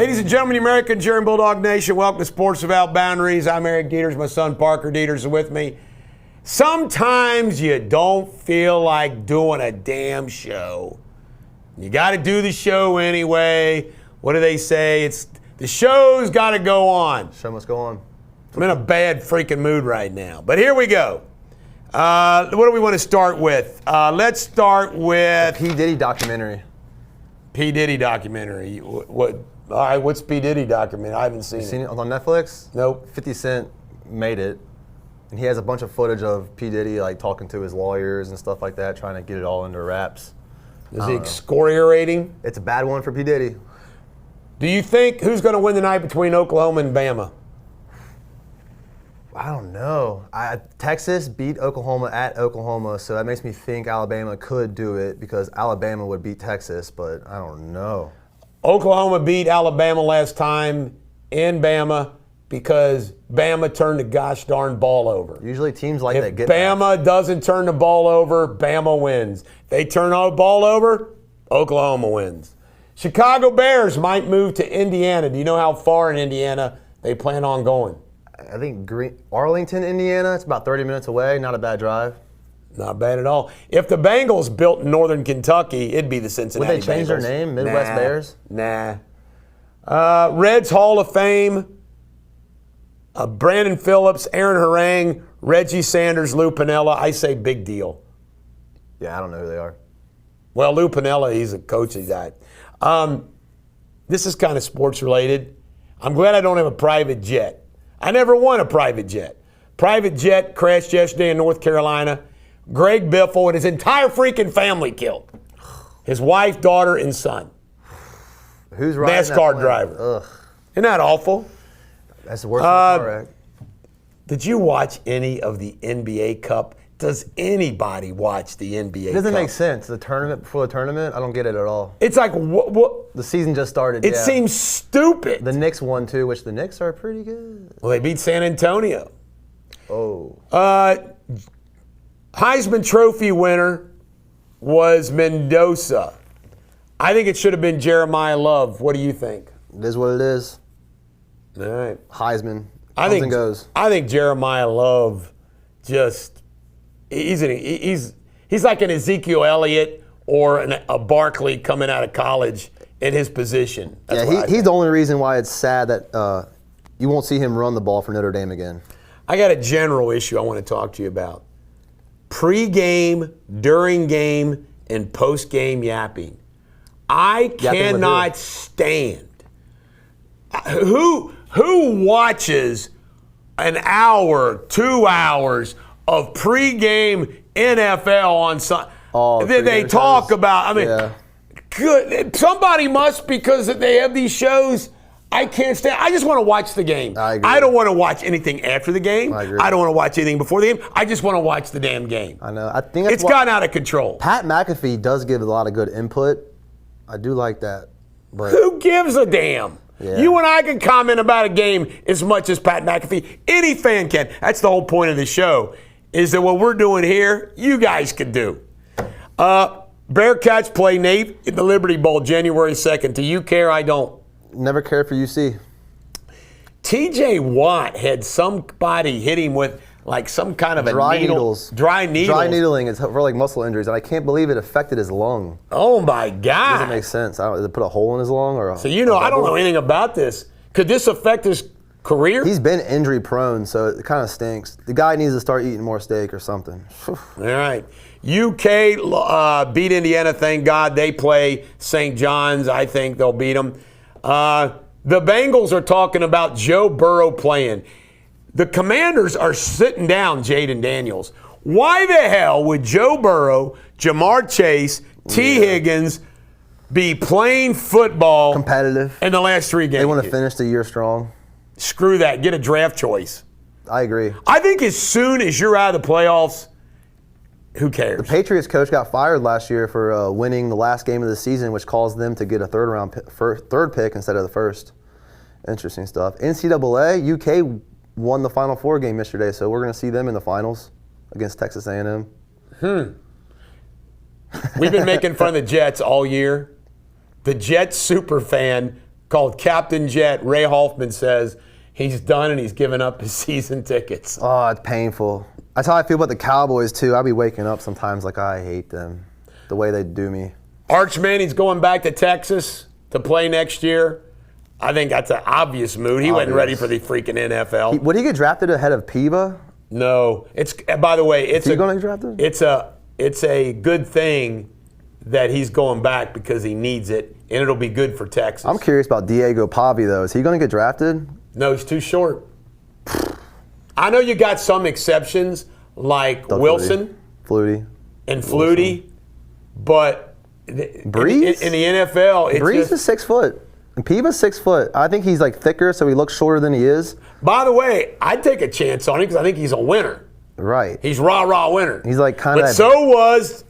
Ladies and gentlemen, the American German Bulldog Nation, welcome to Sports Without Boundaries. I'm Eric Deters. My son Parker Deters is with me. Sometimes you don't feel like doing a damn show. You got to do the show anyway. What do they say? It's the show's got to go on. Show must go on. I'm in a bad freaking mood right now. But here we go. What do we want to start with? Let's start with P. Diddy documentary. P. Diddy documentary. What? All right, what's P. Diddy documentary? I haven't seen You it. seen it on Netflix? Nope. 50 Cent made it, and he has a bunch of footage of P. Diddy like talking to his lawyers and stuff like that, trying to get it all under wraps. Is he excoriating? It's a bad one for P. Diddy. Do you think who's going to win the night between Oklahoma and Bama? I don't know. Texas beat Oklahoma at Oklahoma, so that makes me think Alabama could do it because Alabama would beat Texas, but I don't know. Oklahoma beat Alabama last time in Bama because Bama turned the gosh darn ball over. Usually teams like that If get Bama doesn't turn the ball over, Bama wins. They turn the ball over, Oklahoma wins. Chicago Bears might move to Indiana. Do you know how far in Indiana they plan on going? I think Arlington, Indiana, it's about 30 minutes away. Not a bad drive. Not bad at all. If the Bengals built in northern Kentucky, it'd be the Cincinnati Bengals. Would they change their name, Midwest Bears? Nah. Reds Hall of Fame, Brandon Phillips, Aaron Harang, Reggie Sanders, Lou Piniella. I say big deal. Yeah, I don't know who they are. Well, Lou Piniella, he's a coach of that. This is kind of sports related. I'm glad I don't have a private jet. I never won a private jet. Private jet crashed yesterday in North Carolina. Greg Biffle and his entire freaking family killed. His wife, daughter, and son. Who's riding NASCAR that driver. Ugh. Isn't that awful? That's the worst car wreck. Did you watch any of the NBA Cup? Does anybody watch the NBA Cup? It doesn't make sense. The tournament before the tournament, I don't get it at all. It's like, what? The season just started. It seems stupid. The Knicks won too, which the Knicks are pretty good. Well, they beat San Antonio. Oh. Heisman Trophy winner was Mendoza. I think it should have been Jeremiah Love. What do you think? It is what it is. All right. Heisman. I think Jeremiah Love just he's like an Ezekiel Elliott or a Barkley coming out of college in his position. That's he's the only reason why it's sad that you won't see him run the ball for Notre Dame again. I got a general issue I want to talk to you about. Pre-game, during game, and post-game yapping. I cannot stand. Who watches an hour, 2 hours of pre-game NFL on Sunday? Oh, they talk about. I mean, good. Somebody must because they have these shows. I can't stand. I just want to watch the game. I agree. I don't want to watch anything after the game. I agree. I don't want to watch anything before the game. I just want to watch the damn game. I know. I think it's gotten out of control. Pat McAfee does give a lot of good input. I do like that. But who gives a damn? Yeah. You and I can comment about a game as much as Pat McAfee. Any fan can. That's the whole point of the show, is that what we're doing here, you guys can do. Bearcats play Nate in the Liberty Bowl January 2nd. Do you care? I don't. Never cared for UC. TJ Watt had somebody hit him with like some kind of dry a needle. needles. Dry needles. Dry needling is for like muscle injuries, and I can't believe it affected his lung. Oh my God! It doesn't make sense. Did it put a hole in his lung or? So I don't know anything about this. Could this affect his career? He's been injury prone, so it kind of stinks. The guy needs to start eating more steak or something. All right. UK beat Indiana. Thank God. They play St. John's. I think they'll beat them. The Bengals are talking about Joe Burrow playing. The Commanders are sitting down Jaden Daniels. Why the hell would Joe Burrow, Jamar Chase, T. Higgins be playing football competitive in the last 3 games? They want to finish the year strong. Screw that. Get a draft choice. I agree. I think as soon as you're out of the playoffs, who cares? The Patriots coach got fired last year for winning the last game of the season, which caused them to get a third pick instead of the first. Interesting stuff. NCAA, UK won the Final Four game yesterday, so we're going to see them in the finals against Texas A&M. We've been making fun of the Jets all year. The Jets super fan called Captain Jet. Ray Hoffman says he's done and he's given up his season tickets. Oh, it's painful. That's how I feel about the Cowboys, too. I'll be waking up sometimes like I hate them, the way they do me. Arch Manning's going back to Texas to play next year. I think that's an obvious mood. He wasn't ready for the freaking NFL. Would he get drafted ahead of Piva? No. It's, by the way, it's Is he going to get drafted? It's a good thing that he's going back because he needs it, and it'll be good for Texas. I'm curious about Diego Pavi, though. Is he going to get drafted? No, he's too short. I know you got some exceptions like Doug Wilson Flutie. and Flutie, but Breeze? in the NFL, it's Breeze just, is 6 foot. And Piva's 6 foot. I think he's like thicker, so he looks shorter than he is. By the way, I'd take a chance on him because I think he's a winner. Right. He's rah winner. He's like kind of. But so was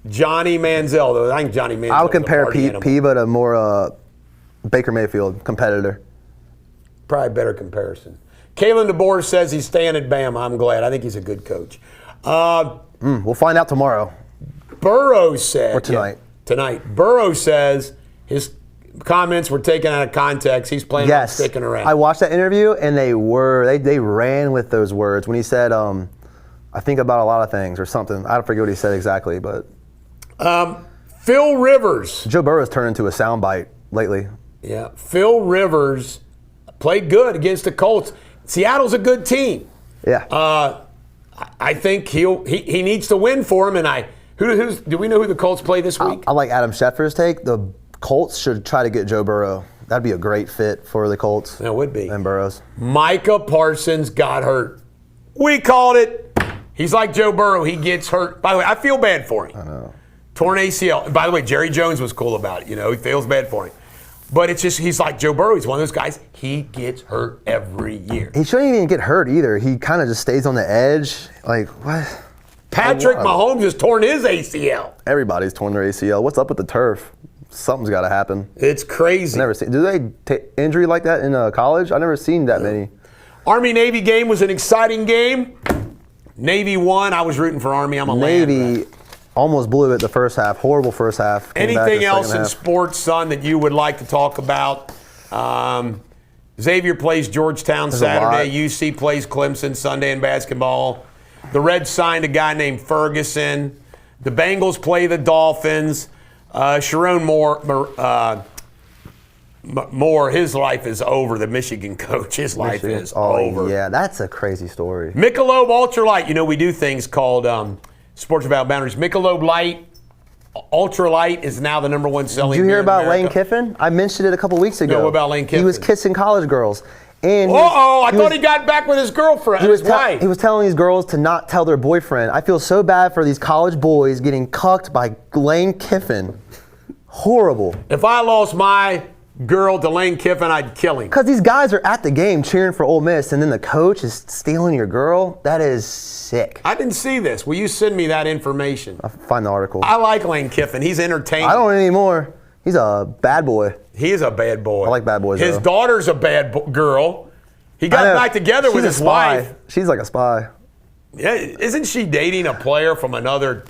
Johnny Manziel, though. I think Johnny Manziel. I would compare party animal. Piva to more Baker Mayfield competitor. Probably a better comparison. Kalen DeBoer says he's staying at Bama. I'm glad. I think he's a good coach. We'll find out tomorrow. Burrow said. Or tonight. Yeah, tonight. Burrow says his comments were taken out of context. He's planning on sticking around. I watched that interview, and they ran with those words when he said, I think about a lot of things or something. I don't forget what he said exactly, but. Phil Rivers. Joe Burrow's turned into a soundbite lately. Yeah. Phil Rivers played good against the Colts. Seattle's a good team. Yeah. I think he needs to win for him. And do we know who the Colts play this week? I like Adam Schefter's take. The Colts should try to get Joe Burrow. That'd be a great fit for the Colts. That would be. And Burrows. Micah Parsons got hurt. We called it. He's like Joe Burrow. He gets hurt. By the way, I feel bad for him. I know. Torn ACL. By the way, Jerry Jones was cool about it. He feels bad for him. But it's just, he's like Joe Burrow. He's one of those guys. He gets hurt every year. He shouldn't even get hurt either. He kind of just stays on the edge. Like, what? Patrick Mahomes has torn his ACL. Everybody's torn their ACL. What's up with the turf? Something's got to happen. It's crazy. Never seen. Do they take injury like that in college? I've never seen that many. Army-Navy game was an exciting game. Navy won. I was rooting for Army. I'm a Navy almost blew it the first half. Horrible first half. Anything else in sports, son, that you would like to talk about? Xavier plays Georgetown Saturday. UC plays Clemson Sunday in basketball. The Reds signed a guy named Ferguson. The Bengals play the Dolphins. Sharon Moore, his life is over. The Michigan coach, his life is over. Yeah, that's a crazy story. Michelob Ultralight. We do things called Sports Without Boundaries. Michelob Light, Ultralight is now the number one selling. Did you hear about America. Lane Kiffin? I mentioned it a couple weeks ago. No, about Lane Kiffin. He was kissing college girls. And I thought he got back with his girlfriend, his wife. He was telling these girls to not tell their boyfriend. I feel so bad for these college boys getting cucked by Lane Kiffin. Horrible. If I lost my girl to Lane Kiffin, I'd kill him. Because these guys are at the game cheering for Ole Miss, and then the coach is stealing your girl. That is sick. I didn't see this. Will you send me that information? I'll find the article. I like Lane Kiffin. He's entertaining. I don't anymore. He's a bad boy. He is a bad boy. I like bad boys, His though. daughter's a bad girl. He got back together with his wife. She's like a spy. Yeah, isn't she dating a player from another?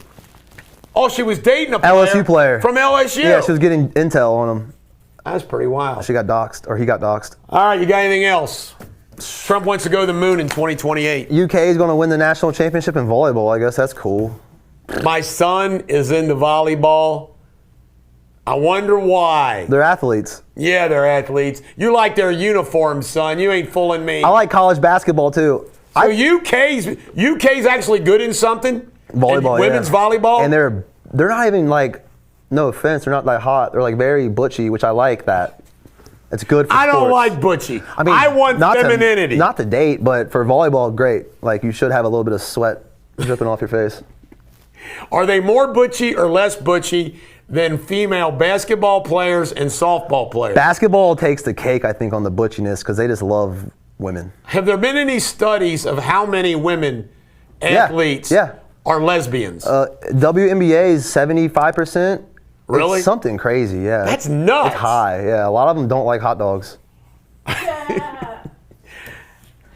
Oh, she was dating a LSU player from LSU. Yeah, she was getting intel on him. That's pretty wild. She got doxxed, or he got doxxed. All right, you got anything else? Trump wants to go to the moon in 2028. UK is going to win the national championship in volleyball. I guess that's cool. My son is into volleyball. I wonder why. They're athletes. Yeah, they're athletes. You like their uniforms, son. You ain't fooling me. I like college basketball, too. So UK's actually good in something? Volleyball, women's volleyball? And they're not even like, no offense, they're not that hot. They're like very butchy, which I like that. It's good for sports. I don't like butchy. I mean, I want femininity. Not to date, but for volleyball, great. Like, you should have a little bit of sweat dripping off your face. Are they more butchy or less butchy than female basketball players and softball players? Basketball takes the cake, I think, on the butchiness because they just love women. Have there been any studies of how many women athletes are lesbians? WNBA is 75%. Really? It's something crazy, yeah. That's nuts. It's high, yeah. A lot of them don't like hot dogs.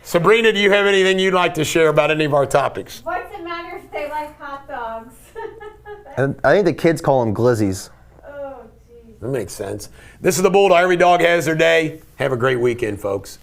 Sabrina, do you have anything you'd like to share about any of our topics? What's it matter if they like hot dogs? And I think the kids call them glizzies. Oh, jeez. That makes sense. This is the Bulldog. Every dog has their day. Have a great weekend, folks.